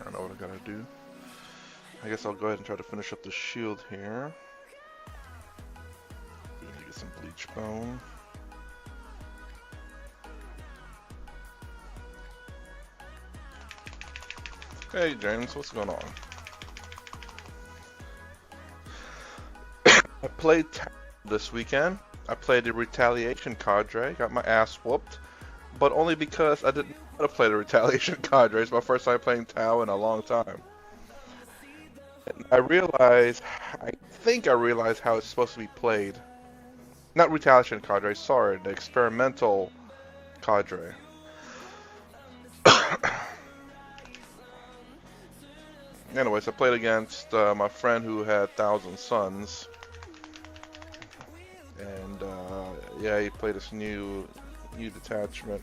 I know what I gotta do. I guess I'll go ahead and try to finish up the shield here. We need to get some bleach bone. Hey James, what's going on? I played this weekend. I played the Retaliation Cadre, got my ass whooped, but only because I didn't know how to play the Retaliation Cadre. It's my first time playing Tau in a long time. And I think I realized how it's supposed to be played. Not Retaliation Cadre, sorry, the Experimental Cadre. Anyways, I played against my friend who had 1,000 Suns. And yeah, he played this new detachment.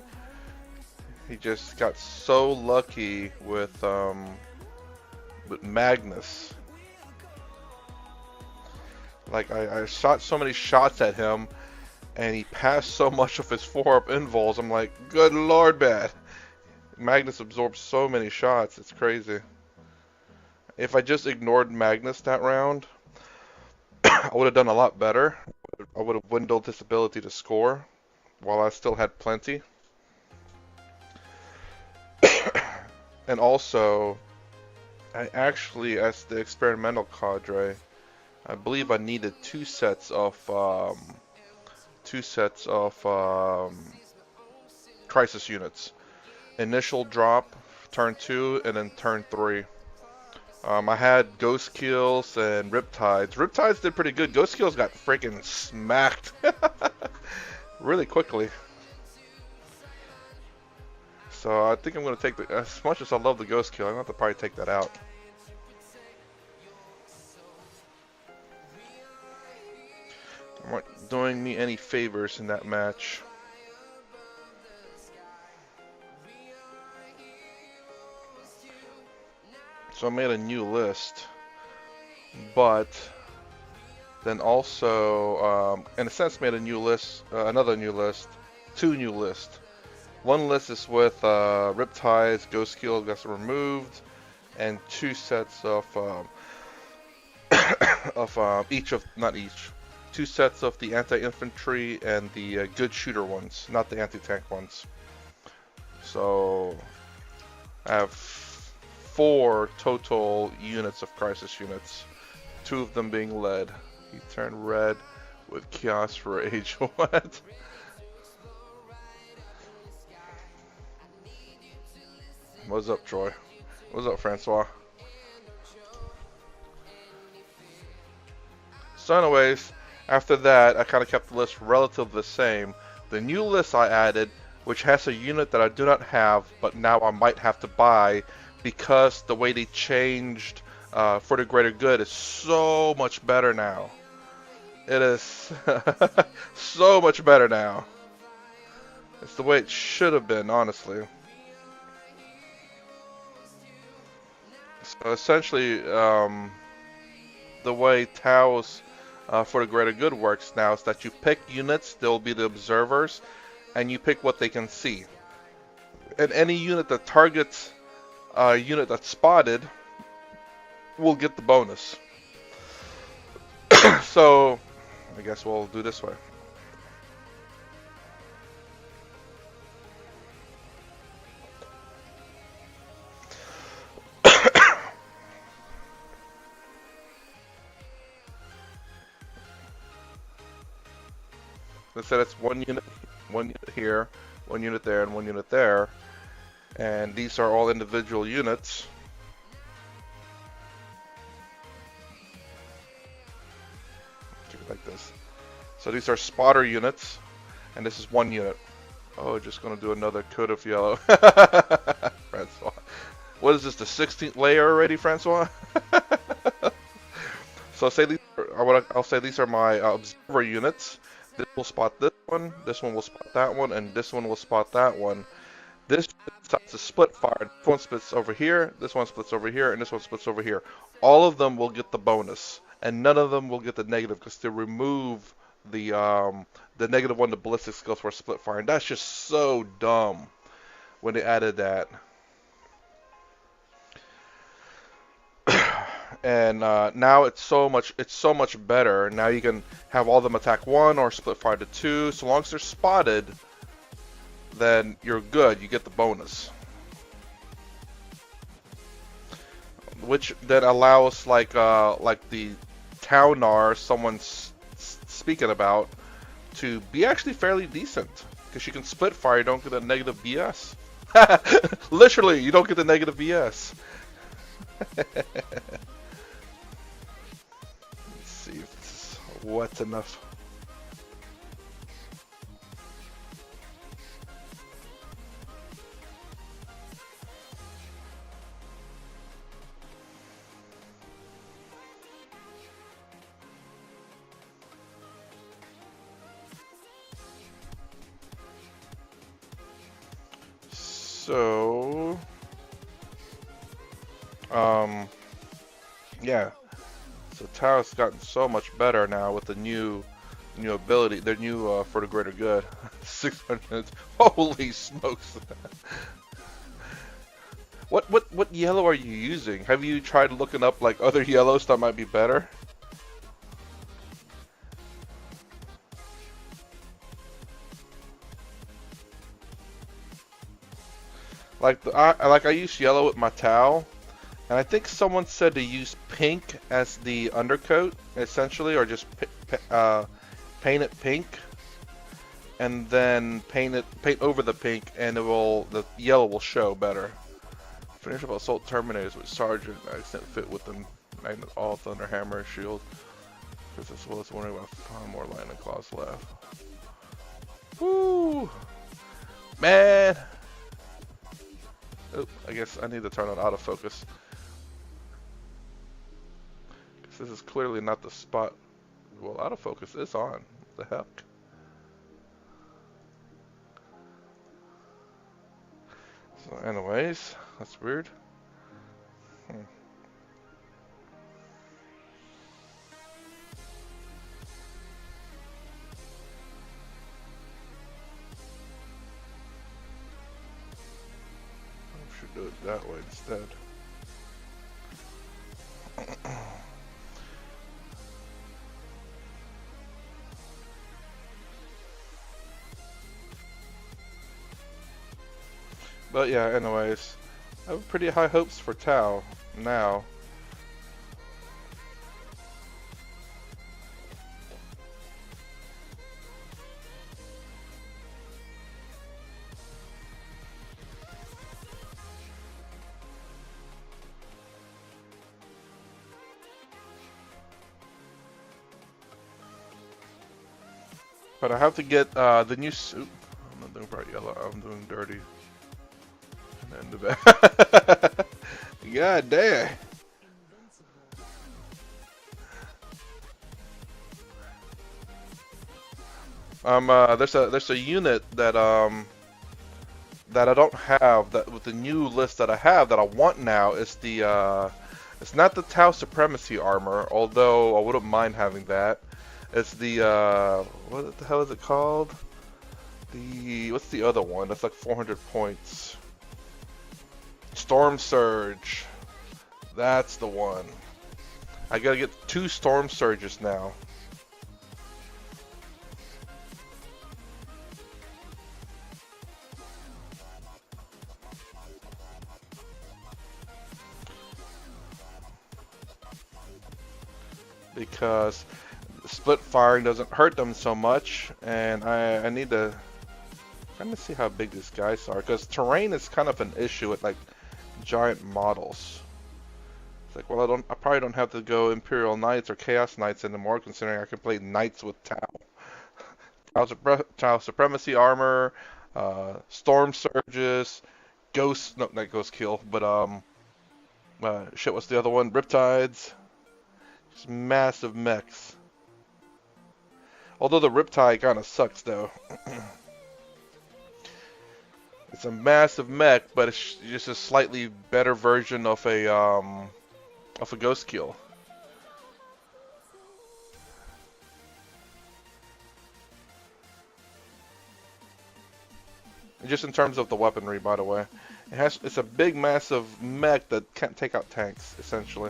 He just got so lucky with Magnus. Like I shot so many shots at him, and he passed so much of his 4-up invols. I'm like, good lord, man. Magnus absorbs so many shots. It's crazy. If I just ignored Magnus that round, I would have done a lot better. I would have dwindled his ability to score while I still had plenty. And also, I actually, as the experimental cadre, I believe I needed two sets of crisis units. Initial drop, turn 2, and then turn 3. I had Ghost Kills and Riptides. Riptides did pretty good. Ghost Kills got freaking smacked really quickly. So I think I'm going to take as much as I love the Ghost Kill, I'm going to have to probably take that out. I'm not doing me any favors in that match. So I made a new list, but then also, in a sense, made a new list, another new list, two new lists. One list is with Riptides, Ghost Kill gets removed, and two sets of two sets of the anti-infantry and the good shooter ones, not the anti-tank ones. So I have 4 total units of crisis units, 2 of them being lead. He turned red with Chaos Rage. What? What's up, Troy? What's up, Francois? So anyways, after that, I kind of kept the list relatively the same. The new list I added, which has a unit that I do not have, but now I might have to buy, because the way they changed for the greater good is so much better now. It is so much better now. It's the way it should have been, honestly. So essentially, the way Tao's for the greater good works now is that you pick units, they'll be the observers, and you pick what they can see. And any unit that targets a unit that's spotted will get the bonus. So, I guess we'll do this way. Let's say that's one unit here, 1 unit there, and 1 unit there. And these are all individual units. Keep it like this. So these are spotter units, and this is 1 unit. Oh, just gonna do another coat of yellow. Francois. What is this, the 16th layer already, Francois? So say these are, I'll say these are my observer units. This will spot this one will spot that one, and this one will spot that one. This starts to split fire. This one splits over here, this one splits over here, and this one splits over here. All of them will get the bonus, and none of them will get the negative because they remove the negative one, the ballistic skills for split fire, and that's just so dumb when they added that. and now it's so much better. Now you can have all of them attack one or split fire to two. So long as they're spotted, then you're good. You get the bonus, which then allows like the Taunar someone's speaking about to be actually fairly decent because you can split fire. You don't get a negative BS. Literally, you don't get the negative BS. Let's see if this is what's enough. So, yeah. So Tao's gotten so much better now with the new ability, their new for the greater good. 600. Holy smokes! What yellow are you using? Have you tried looking up like other yellows that might be better? I use yellow with my Tao, and I think someone said to use pink as the undercoat, essentially, or just paint it pink, and then paint over the pink, and the yellow will show better. Finish up assault terminators with sergeant. Accent fit with them. Magnet all thunder hammer shield. Because as well as wondering about 5 more lightning claws left. Woo, man. Oh, I guess I need to turn on autofocus. Because this is clearly not the spot. Well, autofocus is on. What the heck? So anyways, that's weird. Should do it that way instead. But yeah, anyways, I have pretty high hopes for Tao now. But I have to get the new suit. I'm not doing bright yellow, I'm doing dirty. And then the back. God damn. There's a unit that that I don't have, that with the new list that I have that I want now is the it's not the Tau Supremacy armor, although I wouldn't mind having that. It's the what the hell is it called? What's the other one? That's like 400 points. Storm Surge. That's the one. I gotta get 2 Storm Surges now. Because split firing doesn't hurt them so much, and I need to kind of see how big these guys are, because terrain is kind of an issue with like giant models. It's like, well, I probably don't have to go Imperial Knights or Chaos Knights anymore, considering I can play Knights with Tau. Tau Supremacy armor, Storm Surges, Ghost, no, not Ghost Kill, but shit, what's the other one? Riptides. Just massive mechs. Although the Riptide kind of sucks though. It's a massive mech, but it's just a slightly better version of a Ghost Kill. Just in terms of the weaponry, by the way, it's a big, massive mech that can't take out tanks, essentially.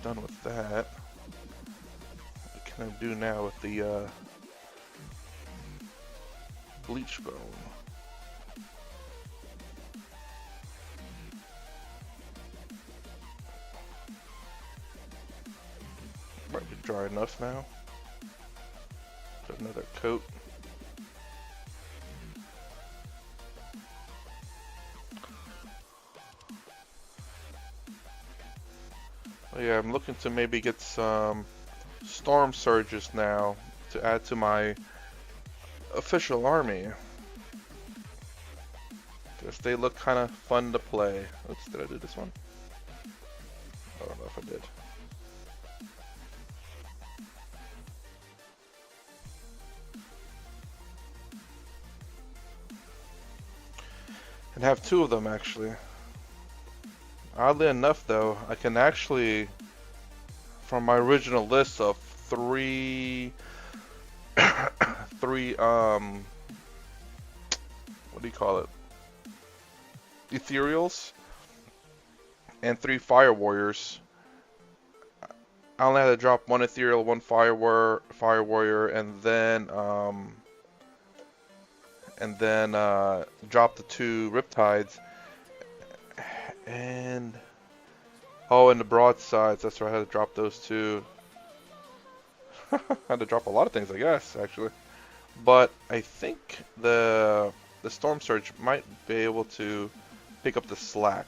done with that. What can I do now with the bleach bone? Might be dry enough now. Put another coat. Oh yeah, I'm looking to maybe get some storm surges now to add to my official army. Because they look kind of fun to play. Oops, did I do this one? I don't know if I did. And have two of them actually. Oddly enough though, I can actually, from my original list of three, what do you call it? Ethereals and 3 fire warriors. I only had to drop 1 ethereal, 1 fire warrior, and then drop the 2 riptides. And oh, and the broadsides. That's right. I had to drop those 2. I had to drop a lot of things, I guess, actually. But I think the storm surge might be able to pick up the slack.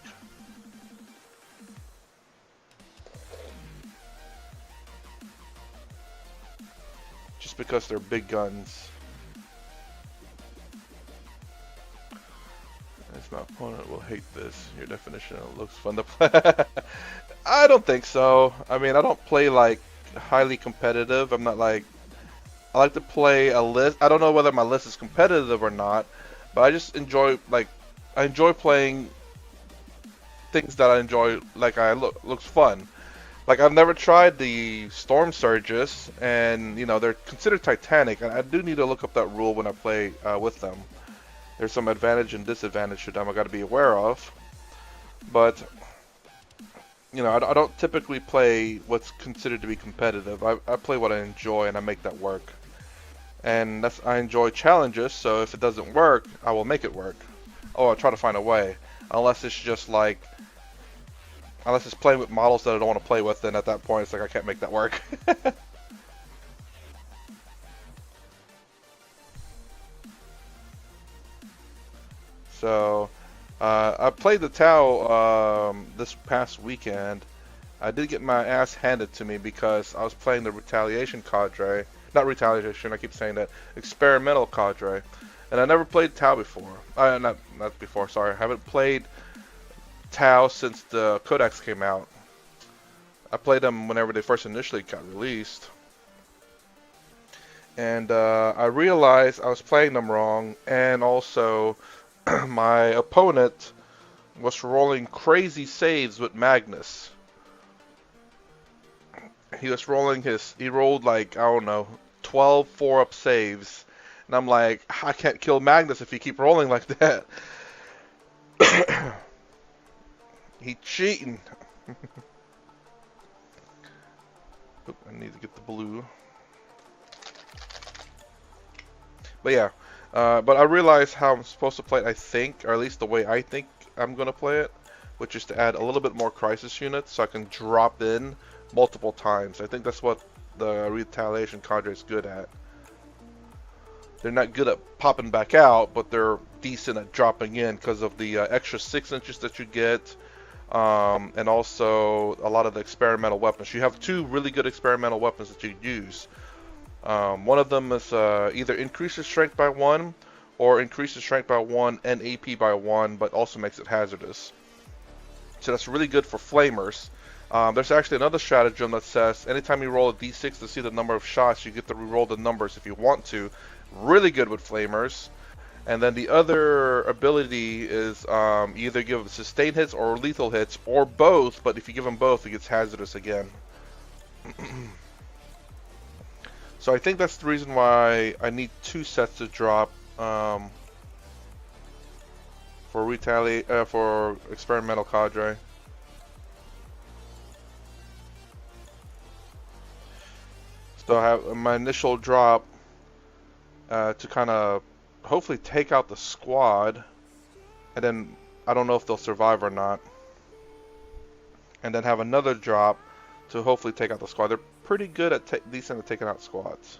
Just because they're big guns. As my opponent will hate this. Your definition of looks fun to play. I don't think so. I mean, I don't play like highly competitive. I'm not like, I like to play a list. I don't know whether my list is competitive or not, but I just enjoy, like, I enjoy playing things that I enjoy, like looks fun. Like, I've never tried the storm surges, and you know they're considered titanic, and I do need to look up that rule when I play with them. There's some advantage and disadvantage to them I got to be aware of, but you know, I don't typically play what's considered to be competitive. I play what I enjoy and I make that work. And I enjoy challenges, so if it doesn't work, I will make it work. Oh, I'll try to find a way. Unless it's just like, unless it's playing with models that I don't want to play with, then at that point it's like I can't make that work. So, I played the Tau this past weekend. I did get my ass handed to me because I was playing the Retaliation cadre. Not Retaliation, I keep saying that. Experimental cadre. And I never played Tau before. Not before, sorry. I haven't played Tau since the Codex came out. I played them whenever they first initially got released. And I realized I was playing them wrong, and also my opponent was rolling crazy saves with Magnus. He was rolling he rolled like, I don't know, 12 4-up saves. And I'm like, I can't kill Magnus if he keep rolling like that. He cheating. Oop, I need to get the blue. But yeah, but I realized how I'm supposed to play it, I think, or at least the way I think I'm going to play it, which is to add a little bit more crisis units so I can drop in multiple times. I think that's what the Retaliation cadre is good at. They're not good at popping back out, but they're decent at dropping in because of the extra 6 inches that you get, and also a lot of the experimental weapons. You have 2 really good experimental weapons that you use. One of them is either increases strength by 1 or increases strength by 1 and AP by 1, but also makes it hazardous. So that's really good for flamers. There's actually another stratagem that says anytime you roll a d6 to see the number of shots, you get to reroll the numbers if you want to. Really good with flamers. And then the other ability is you either give sustained hits or lethal hits, or both, but if you give them both, it gets hazardous again. So I think that's the reason why I need 2 sets to drop for experimental cadre. So I have my initial drop to kind of hopefully take out the squad, and then I don't know if they'll survive or not. And then have another drop to hopefully take out the squad. They're pretty good at decent at taking out squads.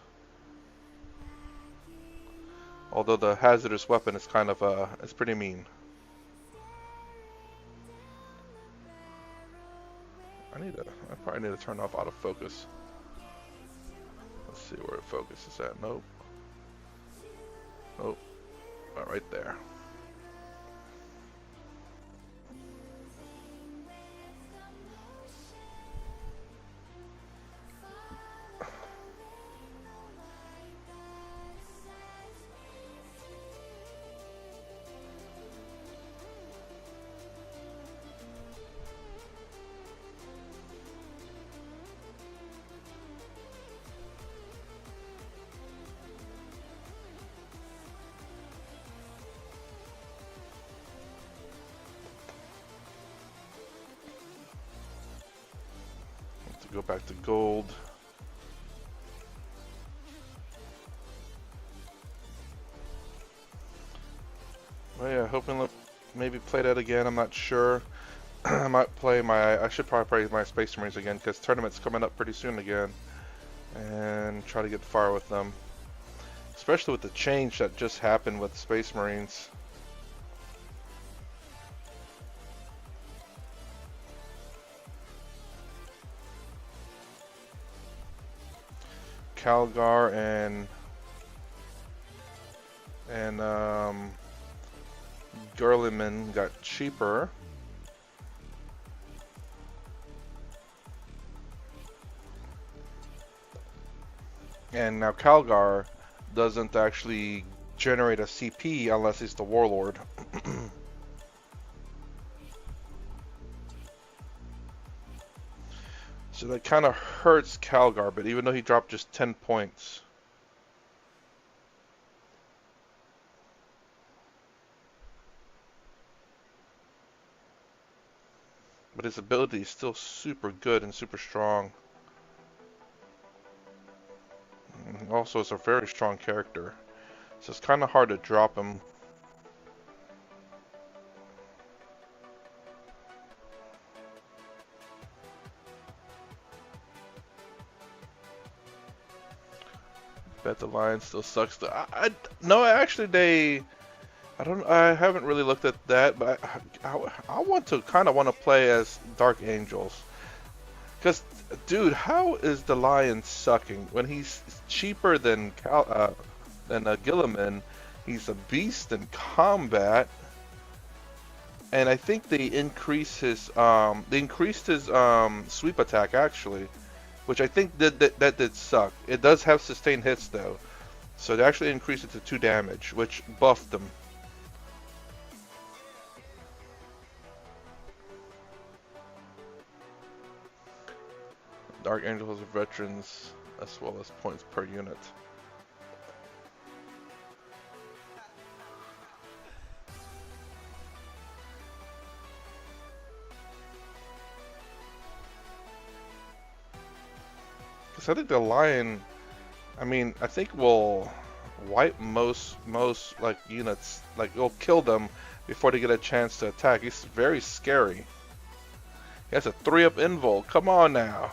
Although the hazardous weapon is kind of it's pretty mean. I probably need to turn off autofocus. Let's see where it focuses at. Nope. Nope. Oh, right there. Go back to gold. Oh yeah, hoping to maybe play that again. I'm not sure. I might play I should probably play my Space Marines again because tournament's coming up pretty soon again, and try to get far with them. Especially with the change that just happened with Space Marines. Calgar and Gurliman got cheaper. And now Calgar doesn't actually generate a CP unless he's the Warlord. So that kind of hurts Calgar, but even though he dropped just 10 points. But his ability is still super good and super strong. And also, it's a very strong character. So it's kind of hard to drop him. Bet the Lion still sucks. No, actually, I haven't really looked at that, but I kind of want to play as Dark Angels. Because, dude, how is the Lion sucking when he's cheaper than Gilliman? He's a beast in combat, and I think they increased his sweep attack actually, which I think that did suck. It does have sustained hits though, so they actually increased it to 2 damage, which buffed them. Dark Angels are veterans as well as points per unit. Because I think the Lion, I think will wipe most like units, like it'll kill them before they get a chance to attack. He's very scary. He has a 3-up invul. Come on now.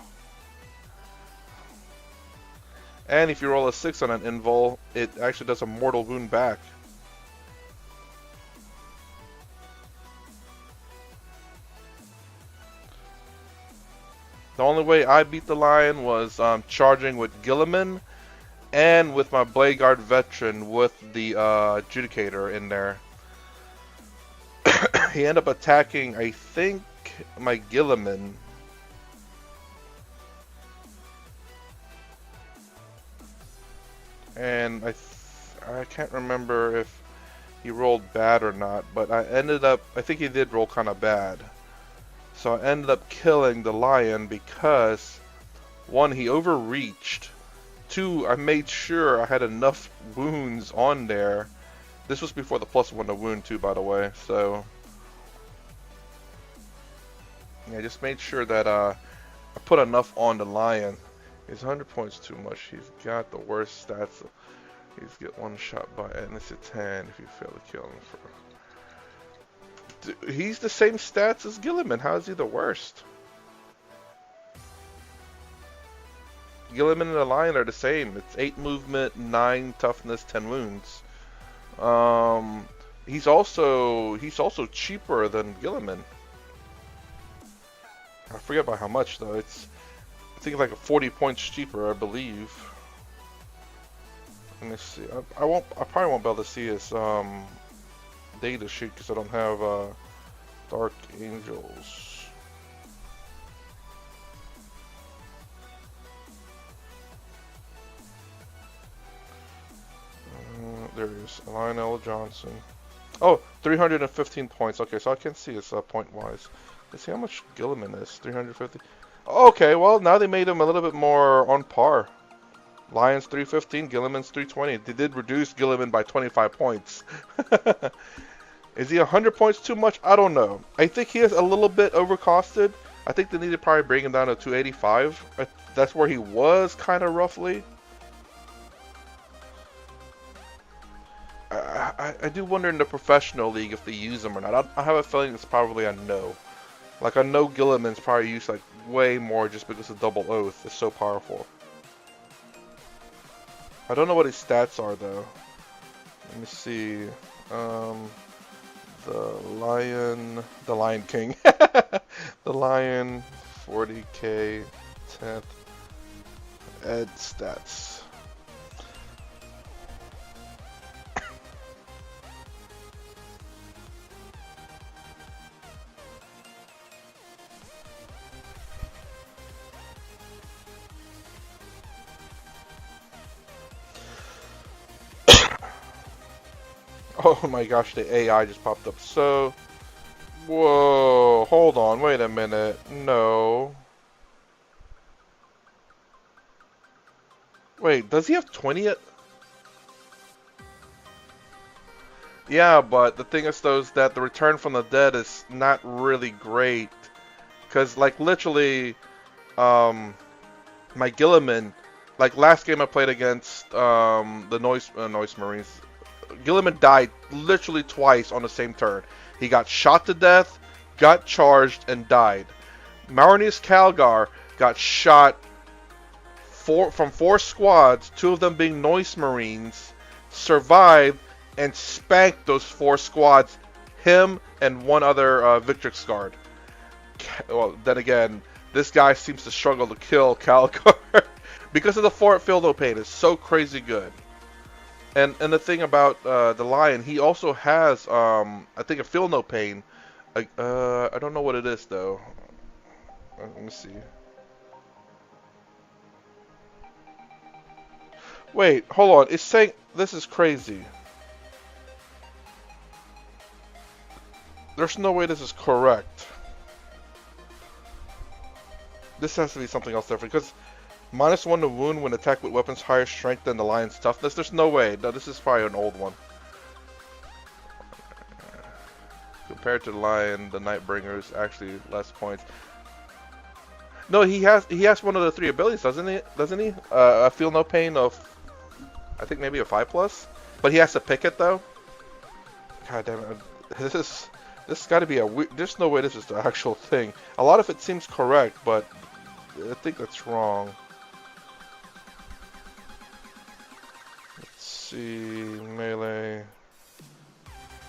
And if you roll a 6 on an invul, it actually does a mortal wound back. The only way I beat the Lion was charging with Gilliman and with my Blade Guard veteran with the Adjudicator in there. He ended up attacking, I think, my Gilliman. And I can't remember if he rolled bad or not, but I think he did roll kind of bad. So I ended up killing the Lion because, 1, he overreached. 2, I made sure I had enough wounds on there. This was before the +1 to wound too, by the way, so yeah, I just made sure that I put enough on the Lion. He's 100 points too much. He's got the worst stats. He's get one shot by, and it's a 10 if you fail to kill him for. Dude, he's the same stats as Gilliman. How is he the worst? Gilliman and the Lion are the same. It's 8 movement, 9 toughness, 10 wounds. He's also cheaper than Gilliman. I forget by how much though. It's I think like 40 points cheaper, I believe. Let me see. I probably won't be able to see his data sheet because I don't have Dark Angels. There he is, Lionel Johnson. Oh, 315 points. Okay, so I can see his point-wise. Let's see how much Gilliman is. 350. Okay, well, now they made him a little bit more on par. Lion's 315, Gilliman's 320. They did reduce Gilliman by 25 points. Is he 100 points too much? I don't know. I think he is a little bit overcosted. I think they need to probably bring him down to 285. That's where he was, kind of roughly. I do wonder in the professional league if they use him or not. I have a feeling it's probably a no. Like, I know Gilliman's probably used like way more just because of Double Oath. It's so powerful. I don't know what his stats are though. Let me see. The Lion King. The Lion, 40k, 10th. Ed stats. Oh my gosh, the AI just popped up. So, whoa, hold on, wait a minute. No. Wait, does he have 20 yet? Yeah, but the thing is though is that the Return from the Dead is not really great. Because, like, literally, my Gilliman, like, last game I played against the Noise Marines, Gilliman died literally twice on the same turn. He got shot to death, got charged, and died. Marinus Calgar got shot from 4 squads, 2 of them being Noise Marines, survived, and spanked those 4 squads, him and 1 other Victrix guard. Well, then again, this guy seems to struggle to kill Calgar because of the Feel No Pain. It's so crazy good. And the thing about the Lion, he also has, I think, a Feel No Pain. I don't know what it is, though. Let me see. Wait, hold on. It's saying... This is crazy. There's no way this is correct. This has to be something else different, because... -1 to wound when attacked with weapons higher strength than the Lion's toughness. There's no way. No, this is probably an old one. Compared to the Lion, the Nightbringer is actually less points. No, he has one of the 3 abilities, doesn't he? I Feel No Pain of, I think maybe a 5+, but he has to pick it though. God damn it! This has got to be a weird. There's no way this is the actual thing. A lot of it seems correct, but I think that's wrong. See, melee.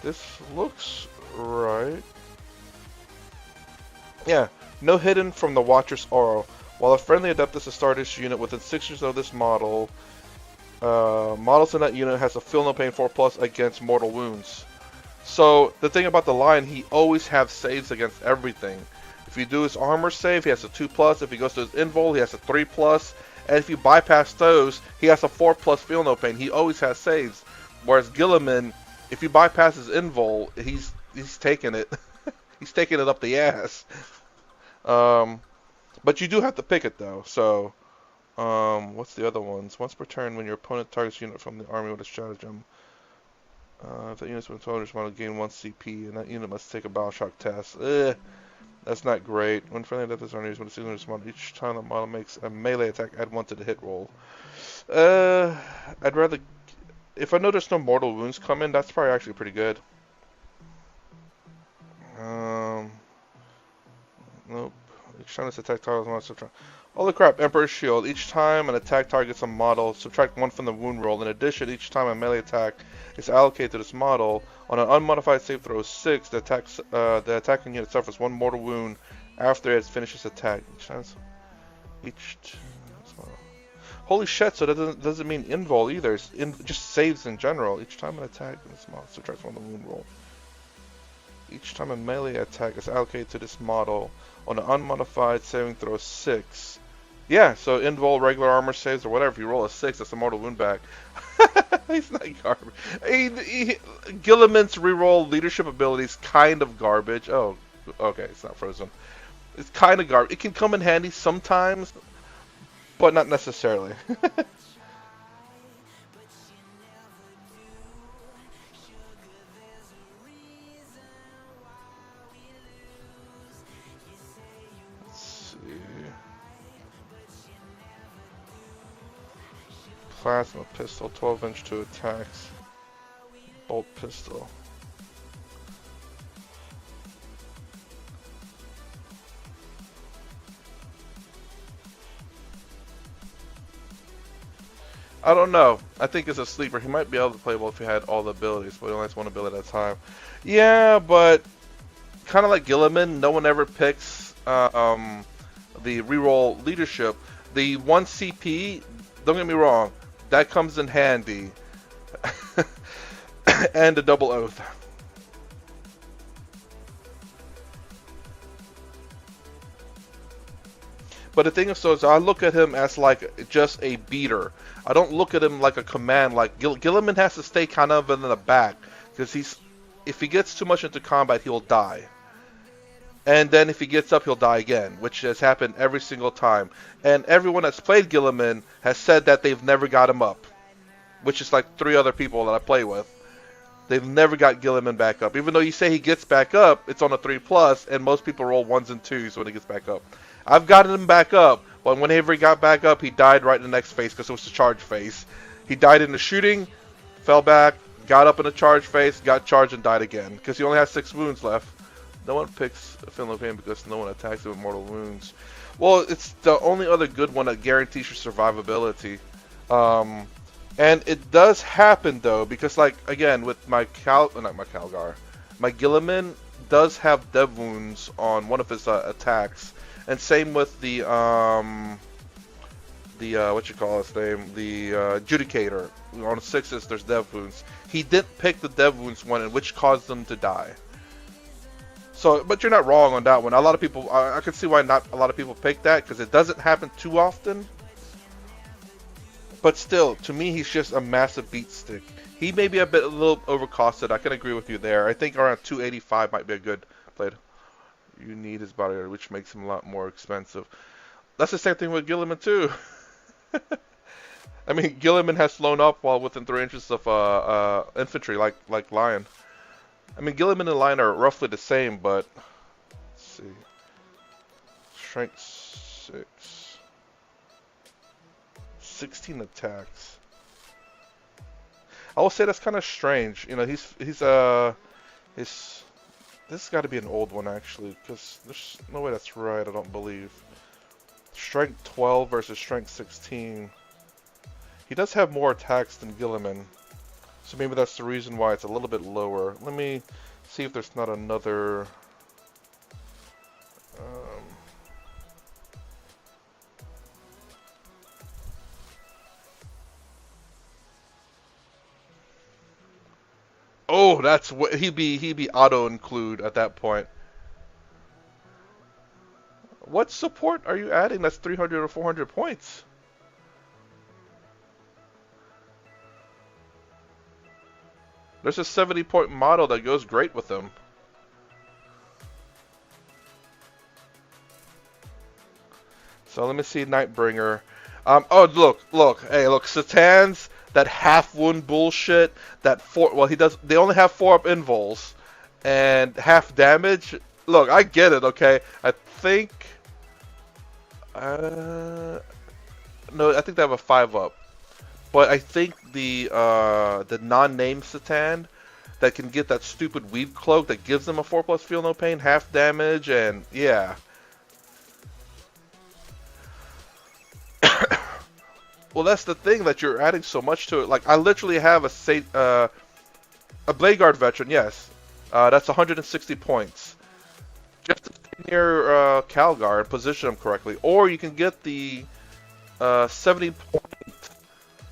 This looks right. Yeah, no hidden from the Watcher's aura. While a friendly Adeptus is started this unit within 6 inches of this model, models in that unit has a Feel No Pain 4+ against mortal wounds. So the thing about the Lion, he always has saves against everything. If you do his armor save, he has a 2+. If he goes to his invul, he has a 3+. And if you bypass those, he has a 4+ Feel No Pain. He always has saves. Whereas Gilliman, if you bypass his invul, he's taking it. He's taking it up the ass. But you do have to pick it though. So, what's the other ones? Once per turn, when your opponent targets a unit from the army with a stratagem, if that unit's been told, respond to gain 1 CP, and that unit must take a battle shock test. That's not great. When friendly death is used when it's used model, each time the model makes a melee attack, add 1 to the hit roll. I'd rather... If I know there's no mortal wounds coming, that's probably actually pretty good. Nope. Each time this attack target is model, subtract. Holy crap, Emperor's Shield. Each time an attack targets a model, subtract 1 from the wound roll. In addition, each time a melee attack is allocated to this model, on an unmodified save throw 6, the attacking unit suffers 1 mortal wound after it finishes attack. Holy shit, so that doesn't mean invul either. It's just saves in general. Each time an attack in this model subtracts 1 from the wound roll. Each time a melee attack is allocated to this model, on an unmodified saving throw 6. Yeah, so invul, regular armor saves, or whatever. If you roll a 6, that's a mortal wound back. He's not garbage. Gilliman's reroll leadership ability is kind of garbage. Oh, okay, it's not frozen. It's kind of garbage. It can come in handy sometimes, but not necessarily. Plasma pistol, 12-inch 2 attacks. Bolt pistol. I don't know. I think it's a sleeper. He might be able to play well if he had all the abilities, but he only has 1 ability at a time. Yeah, but kind of like Gilliman, no one ever picks the reroll leadership. The 1 CP, don't get me wrong, that comes in handy. And a double oath. But the thing is, so is I look at him as like just a beater. I don't look at him like a command. Like Gilliman has to stay kind of in the back because if he gets too much into combat, he'll die. And then if he gets up, he'll die again, which has happened every single time. And everyone that's played Gilliman has said that they've never got him up, which is like 3 other people that I play with. They've never got Gilliman back up. Even though you say he gets back up, it's on a 3+, and most people roll 1s and 2s when he gets back up. I've gotten him back up, but whenever he got back up, he died right in the next phase because it was the charge phase. He died in the shooting, fell back, got up in the charge phase, got charged, and died again because he only has 6 wounds left. No one picks Finland Pain because no one attacks him with mortal wounds. Well, it's the only other good one that guarantees your survivability. And it does happen though, because like again with my my Gilliman does have dev wounds on one of his attacks, and same with the what you call his name, the Judicator. On 6s, there's dev wounds. He didn't pick the dev wounds one, and which caused them to die. So, but you're not wrong on that one. A lot of people, I can see why not a lot of people pick that, because it doesn't happen too often. But still, to me, he's just a massive beat stick. He may be a little overcosted. I can agree with you there. I think around 285 might be a good play. You need his bodyguard, which makes him a lot more expensive. That's the same thing with Gilliman too. I mean, Gilliman has flown up while within 3 inches of infantry, like Lion. I mean, Gilliman and Lion are roughly the same, but let's see. Strength 6. 16 attacks. I will say that's kind of strange. You know, this has got to be an old one actually, because there's no way that's right. I don't believe. Strength 12 versus Strength 16. He does have more attacks than Gilliman, so maybe that's the reason why it's a little bit lower. Let me see if there's not another. Oh, that's what he'd be auto include at that point. What support are you adding? That's 300 or 400 points. There's a 70-point model that goes great with them. So let me see Nightbringer. Oh, look, hey, look, Satan's that half wound bullshit. That 4. Well, he does. They only have 4 up invuls and half damage. Look, I get it, okay? I think... Uh, no, I think they have a 5-up. But I think the non-name Satan that can get that stupid weave cloak that gives them a 4+ feel no pain, half damage, and yeah. Well, that's the thing, that you're adding so much to it. Like, I literally have a Blade Guard veteran, yes. That's 160 points. Just to stay near Calgar and position him correctly. Or you can get the 70-point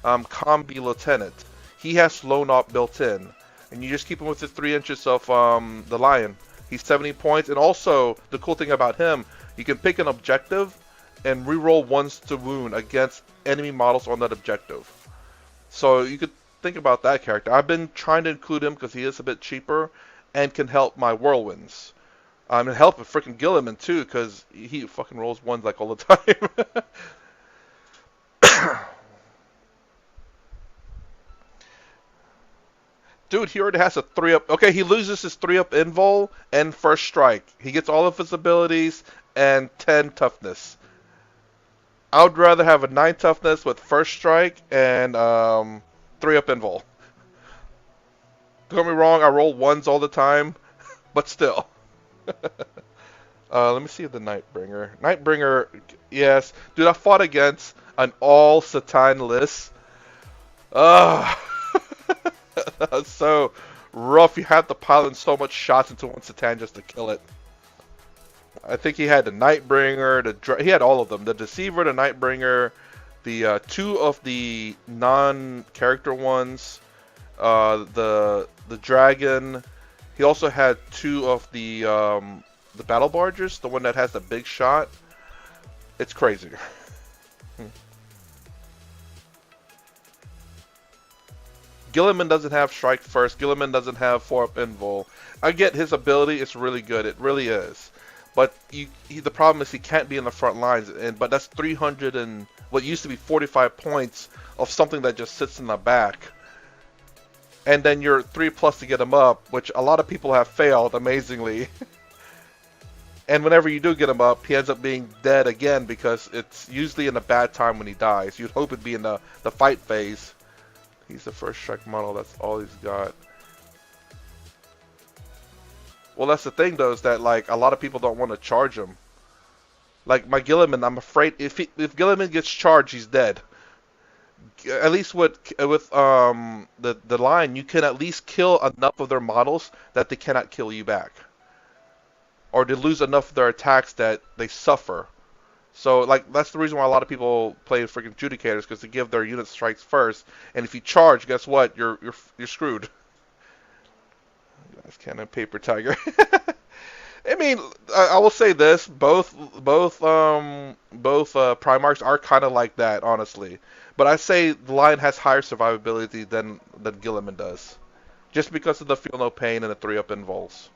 Combi Lieutenant. He has slow knock built in. And you just keep him within 3 inches of the Lion. He's 70 points. And also, the cool thing about him, you can pick an objective and reroll ones to wound against enemy models on that objective. So you could think about that character. I've been trying to include him because he is a bit cheaper and can help my whirlwinds. And help with freaking Gilliman too, because he fucking rolls ones like all the time. Dude, he already has a 3-up. Okay, he loses his 3-up invul and first strike. He gets all of his abilities and 10 toughness. I would rather have a 9 toughness with first strike and 3-up invul. Don't get me wrong, I roll ones all the time, but still. Let me see the Nightbringer. Nightbringer, yes. Dude, I fought against an all Satan list. That was so rough. You had to pile in so much shots into one Satan just to kill it. I think he had the Nightbringer, he had all of them. The Deceiver, the Nightbringer, the 2 of the non-character ones, the Dragon. He also had 2 of the Battle Bargers, the one that has the big shot. It's crazy. Gilliman doesn't have strike first. Gilliman doesn't have 4-up invul. I get his ability; it's really good. It really is. But the problem is he can't be in the front lines. But that's 300 and what used to be 45 points of something that just sits in the back. And then you're 3+ to get him up, which a lot of people have failed amazingly. And whenever you do get him up, he ends up being dead again because it's usually in a bad time when he dies. You'd hope it'd be in the fight phase. He's the first strike model, that's all he's got. Well, that's the thing though, is that like a lot of people don't want to charge him. Like my Gilliman, I'm afraid if Gilliman gets charged, he's dead. At least with the Lion, you can at least kill enough of their models that they cannot kill you back. Or they lose enough of their attacks that they suffer. So, like, that's the reason why a lot of people play freaking Judicators, because they give their unit strikes first, and if you charge, guess what? You're screwed. Glass Cannon, Paper Tiger. I mean, I will say this: both Primarchs are kind of like that, honestly. But I say the Lion has higher survivability than Gilliman does, just because of the Feel No Pain and the 3-up invuls.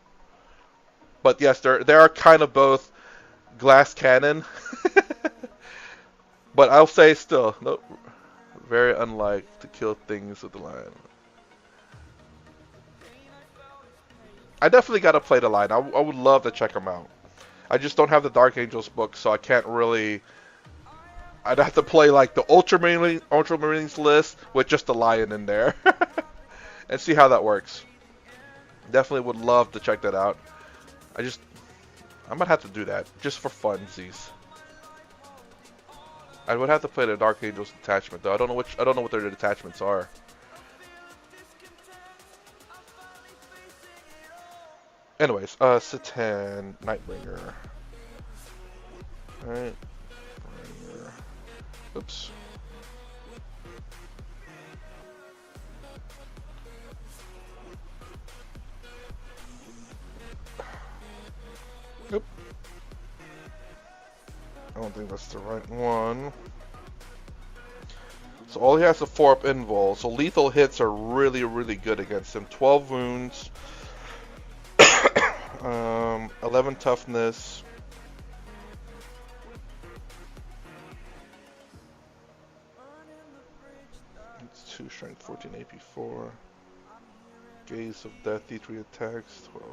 But yes, they are kind of both glass cannon. But I'll say still, no, very unlike to kill things with the Lion. I definitely got to play the Lion. I would love to check them out. I just don't have the Dark Angels book, so I can't really... I'd have to play like the Ultramarines list with just the Lion in there. And see how that works. Definitely would love to check that out. I might have to do that, just for funsies. I would have to play the Dark Angels detachment though. I don't know what their detachments are. Anyways, Satan, Nightbringer. Alright. Oops. Oop. I don't think that's the right one. So all he has is a 4-up invul. So lethal hits are really, really good against him. 12 wounds. 11 toughness. It's 2 strength, 14 AP4. Gaze of Death, D3 attacks, 12.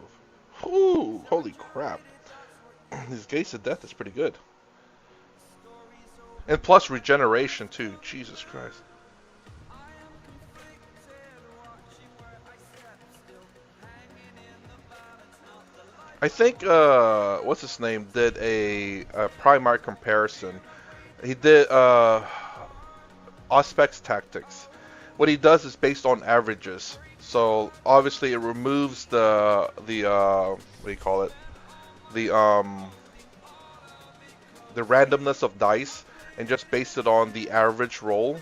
Ooh, holy crap. His Gates of Death is pretty good. And plus regeneration too. Jesus Christ. I think what's his name did a Primar comparison. He did Auspex Tactics. What he does is based on averages. So obviously it removes the what do you call it? The the randomness of dice and just base it on the average roll,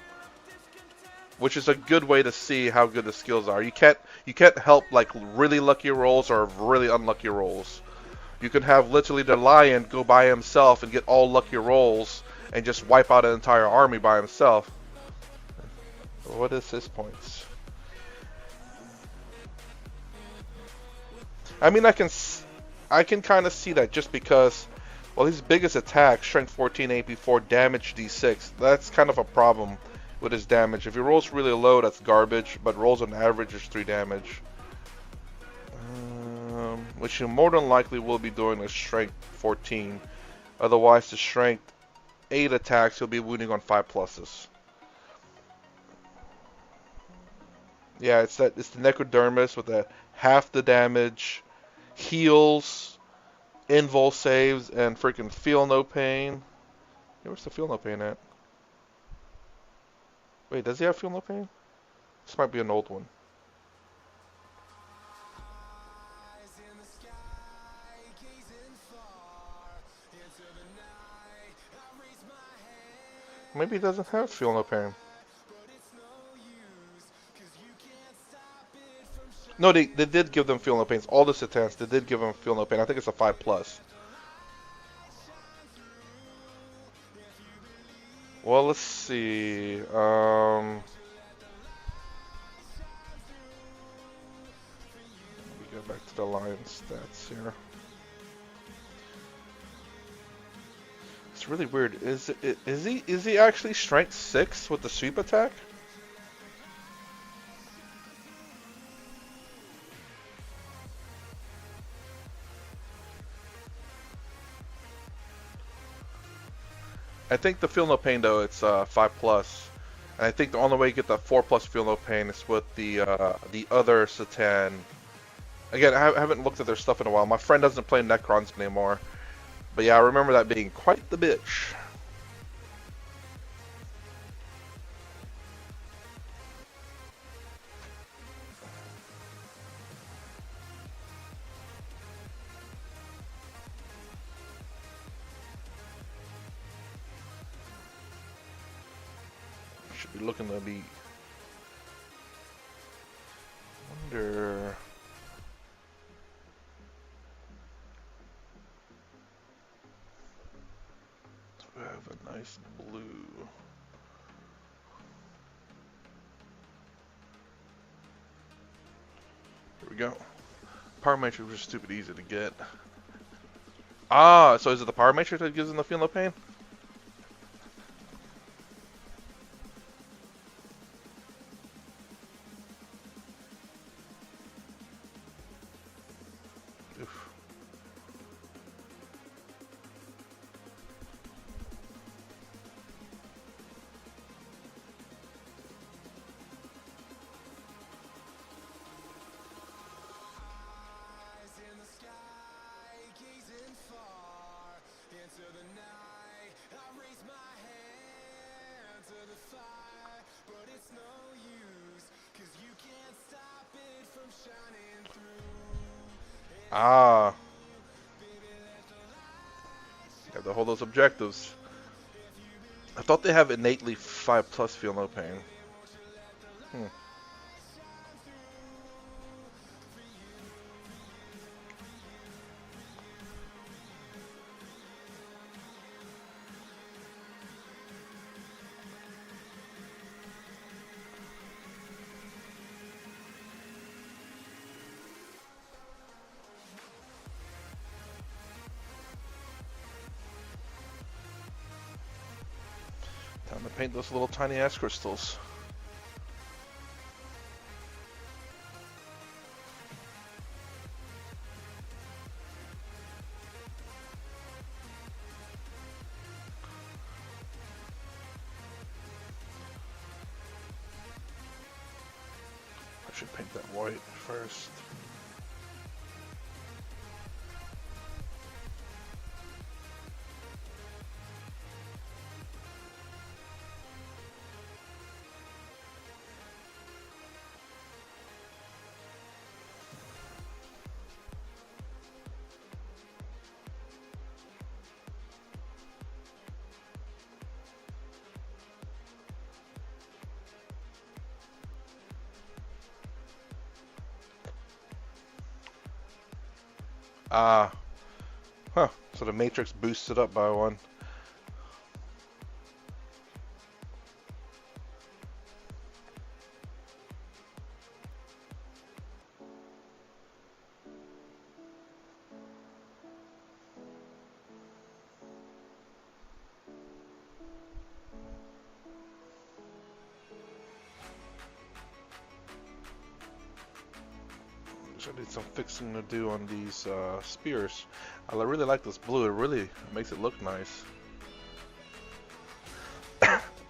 which is a good way to see how good the skills are. You can't help like really lucky rolls or really unlucky rolls. You can have literally the lion go by himself and get all lucky rolls and just wipe out an entire army by himself. What is his points? I mean, I can kind of see that just because, well, his biggest attack, strength 14, AP 4, damage D6. That's kind of a problem with his damage. If he rolls really low, that's garbage, but rolls on average is 3 damage. Which he more than likely will be doing a strength 14. Otherwise, the strength 8 attacks, he'll be wounding on 5 pluses. Yeah, it's the Necrodermis with the half the damage, heals, invul saves, and freaking feel no pain. Hey, where's the feel no pain at? Wait, does he have feel no pain? This might be an old one. Maybe he doesn't have feel no pain. No, they did give them feel no pains. All the Satans, they did give them feel no pain. I think it's a 5+. Well, let's see. Let me go back to the Lion stats here. It's really weird. Is he actually strength 6 with the sweep attack? I think the feel no pain though it's 5+, and I think the only way you get the 4+ feel no pain is with the other Satan. Again, I haven't looked at their stuff in a while. My friend doesn't play Necrons anymore, but yeah, I remember that being quite the bitch. Should be looking to be. Wonder. Do we have a nice blue? Here we go. Power Matrix was stupid easy to get. Ah, so is it the Power Matrix that gives him the feel no pain? Oof. Ah. You have to hold those objectives. I thought they have innately 5+ feel no pain. Time to paint those little tiny ass crystals. Should paint that white first. Ah, huh. So the matrix boosts it up by one. I need some fixing to do on these spears. I really like this blue. It really makes it look nice.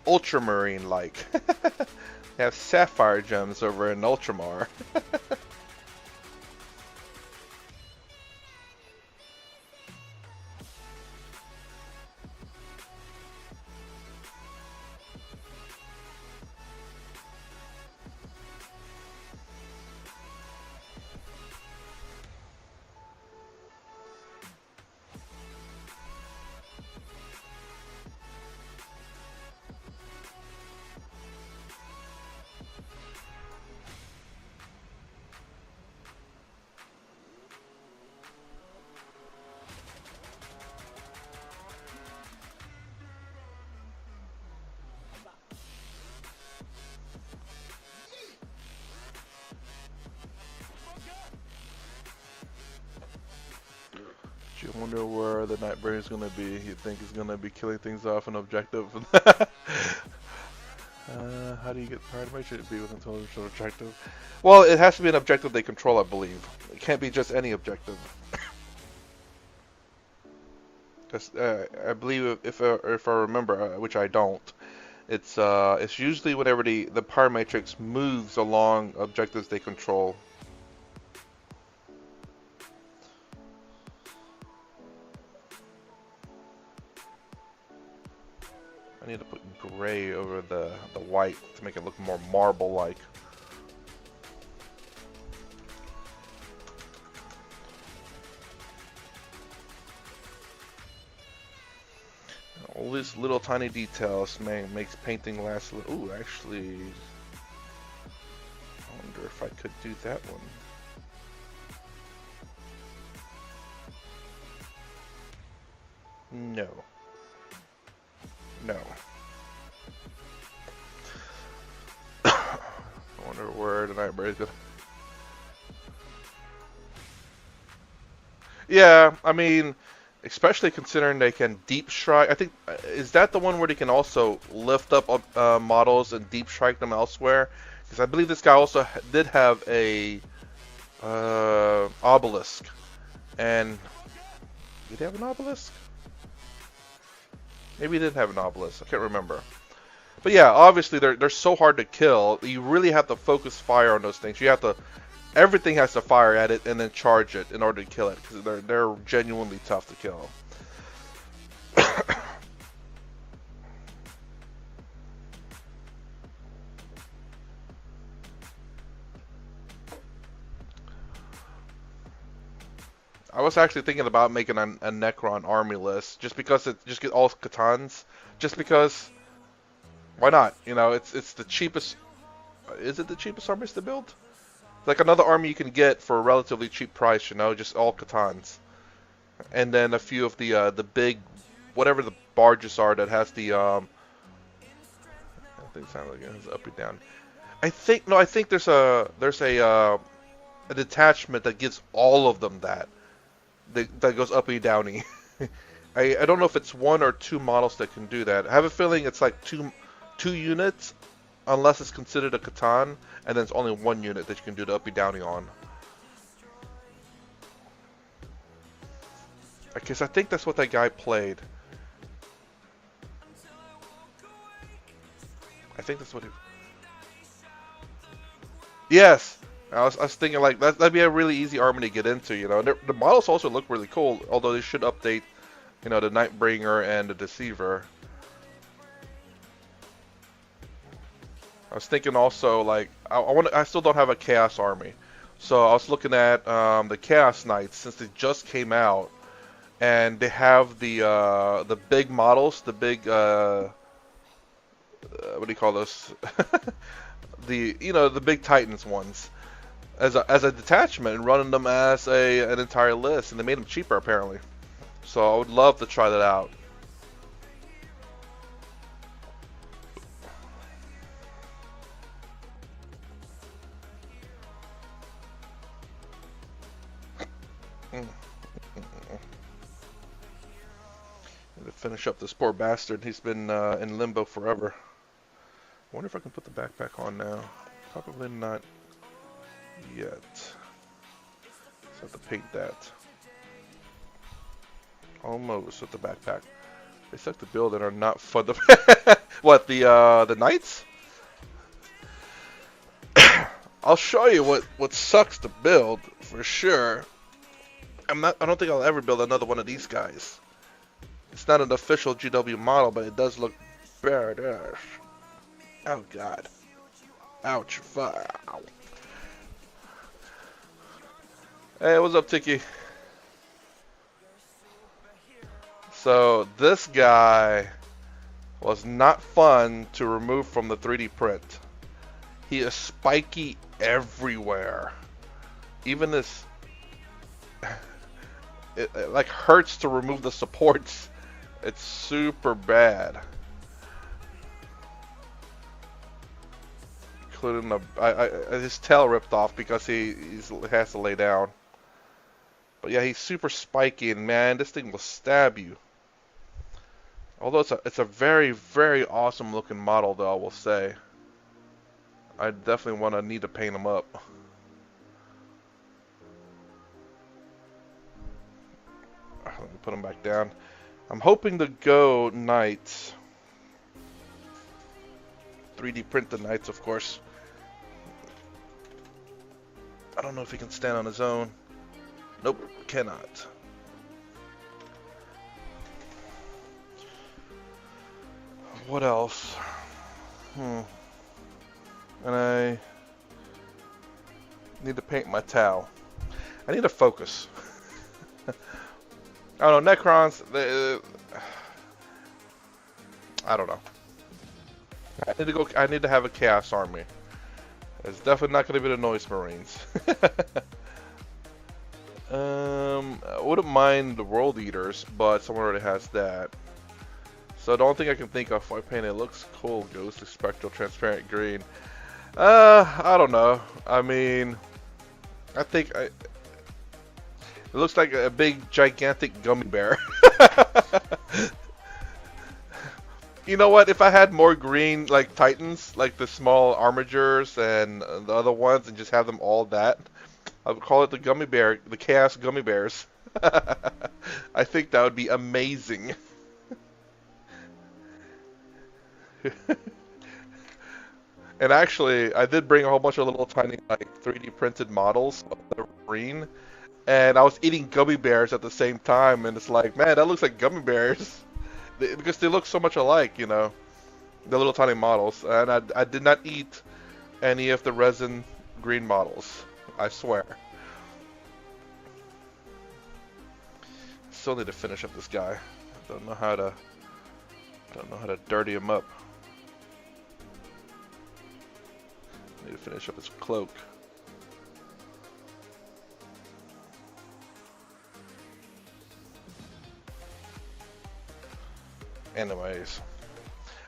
Ultramarine like. They have sapphire gems over in Ultramar. You wonder where the Nightbringer is going to be. You think he's going to be killing things off an objective? How do you get powered? Why should it be with intelligence or objective? Well, it has to be an objective they control, I believe. It can't be just any objective. I believe if I remember, which I don't, it's usually whenever the power matrix moves along objectives they control. I need to put gray over the white to make it look more marble-like. All these little tiny details makes painting last. Ooh, actually, I wonder if I could do that one. No. No. I wonder where the Nightbringer is gonna. Yeah, I mean, especially considering they can deep strike. I think is that the one where they can also lift up models and deep strike them elsewhere? Because I believe this guy also did have a obelisk, and did he have an obelisk? Maybe he didn't have an obelisk. I can't remember. But yeah, obviously they're so hard to kill. You really have to focus fire on those things. You have to, everything has to fire at it and then charge it in order to kill it because they're genuinely tough to kill. I was actually thinking about making a Necron army list just because it just get all Katans. Just because, why not? You know, it's the cheapest. Is it the cheapest armies to build? Like another army you can get for a relatively cheap price. You know, just all Katans, and then a few of the big, whatever the barges are that has the I think it sounds like it has up and down. I think no, I think there's a detachment that gives all of them that goes uppy downy. I don't know if it's one or two models that can do that. I have a feeling it's like two units, unless it's considered a Catan, and then it's only one unit that you can do the uppy downy on. I guess I think that's what that guy played. I think that's what he. Yes, I was thinking like that'd be a really easy army to get into, you know. And the models also look really cool, although they should update, you know, the Nightbringer and the Deceiver. I was thinking also like I still don't have a Chaos army, so I was looking at the Chaos Knights since they just came out, and they have the big models, the big what do you call those? The the big Titans ones as a detachment and running them as an entire list, and they made them cheaper apparently. So I would love to try that out. Mm. To finish up this poor bastard, he's been in limbo forever. I wonder if I can put the backpack on now. Probably not yet. So I have to paint that. Almost with the backpack. They suck to build and are not fun to. What, the knights? I'll show you what sucks to build for sure. I don't think I'll ever build another one of these guys. It's not an official GW model, but it does look badass. Oh god. Ouch. Ow. Hey, what's up, Tiki? So this guy was not fun to remove from the 3D print. He is spiky everywhere. Even this, it like hurts to remove the supports. It's super bad. Including his tail ripped off because he has to lay down. But yeah, he's super spiky, and man, this thing will stab you. Although it's a very, very awesome looking model, though, I will say. I definitely need to paint him up. Let me put him back down. I'm hoping to go knights. 3D print the knights, of course. I don't know if he can stand on his own. Nope, cannot. What else? And I need to paint my towel. I need to focus. I don't know, Necrons, I don't know. I need to have a Chaos Army. It's definitely not going to be the Noise Marines. I wouldn't mind the World Eaters, but someone already has that. So the only thing I can think of I paint it looks cool, Ghostly Spectral Transparent Green. I don't know. I mean, I think it looks like a big gigantic gummy bear. You know what? If I had more green like Titans, like the small Armigers and the other ones, and just have them all that, I would call it the Gummy Bear, the Chaos Gummy Bears. I think that would be amazing. And actually, I did bring a whole bunch of little tiny like 3D printed models of the Marine, and I was eating gummy bears at the same time, and it's like, man, that looks like gummy bears. Because they look so much alike, you know, the little tiny models. And I did not eat any of the resin green models, I swear. Still need to finish up this guy. Don't know how to dirty him up. Need to finish up his cloak. Anyways,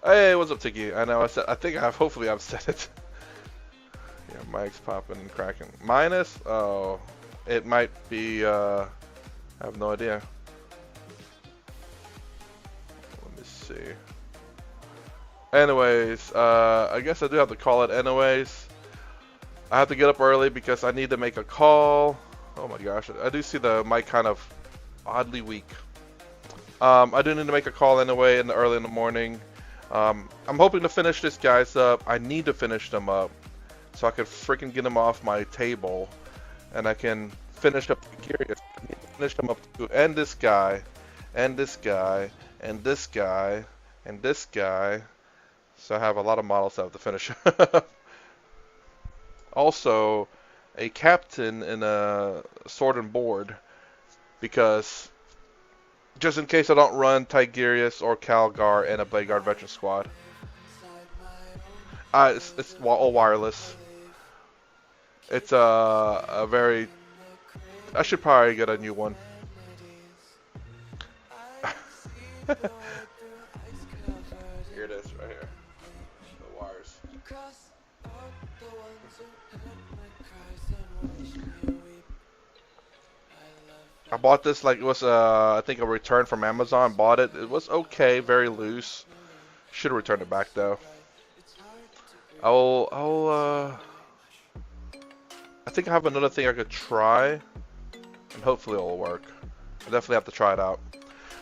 hey, what's up, Tiki? I know I think hopefully I've said it. Yeah, mic's popping and cracking. Minus? Oh, it might be. I have no idea. Let me see. Anyways, I guess I do have to call it. Anyways, I have to get up early because I need to make a call. Oh my gosh, I do see the mic kind of oddly weak. I do need to make a call anyway early in the morning. I'm hoping to finish this guys up. I need to finish them up. so I can freaking get them off my table, and I can finish up the Curious. Finish them up too, and this guy, and this guy, and this guy, and this guy. So I have a lot of models I have to finish. Also, a captain and a sword and board, because just in case I don't run Tigurius or Calgar and a Blade Guard veteran squad. It's all wireless. It's a very... I should probably get a new one. Here it is, right here. The wires. I bought this like it was I think a return from Amazon. Bought it. It was okay, very loose. Should have returned it back though. I think I have another thing I could try, and hopefully it'll work. I definitely have to try it out.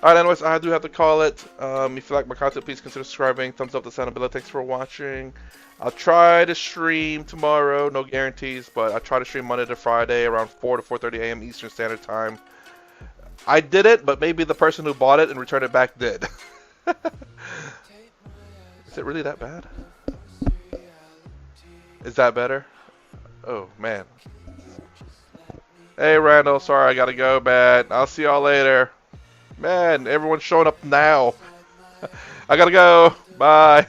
Alright, anyways, I do have to call it. If you like my content, please consider subscribing. Thumbs up the sound below. Thanks for watching. I'll try to stream tomorrow. No guarantees, but I'll try to stream Monday to Friday around 4 to 4:30 a.m. Eastern Standard Time. I did it, but maybe the person who bought it and returned it back did. Is it really that bad? Is that better? Oh, man. Hey, Randall. Sorry, I gotta go, man. I'll see y'all later. Man, everyone's showing up now. I gotta go. Bye.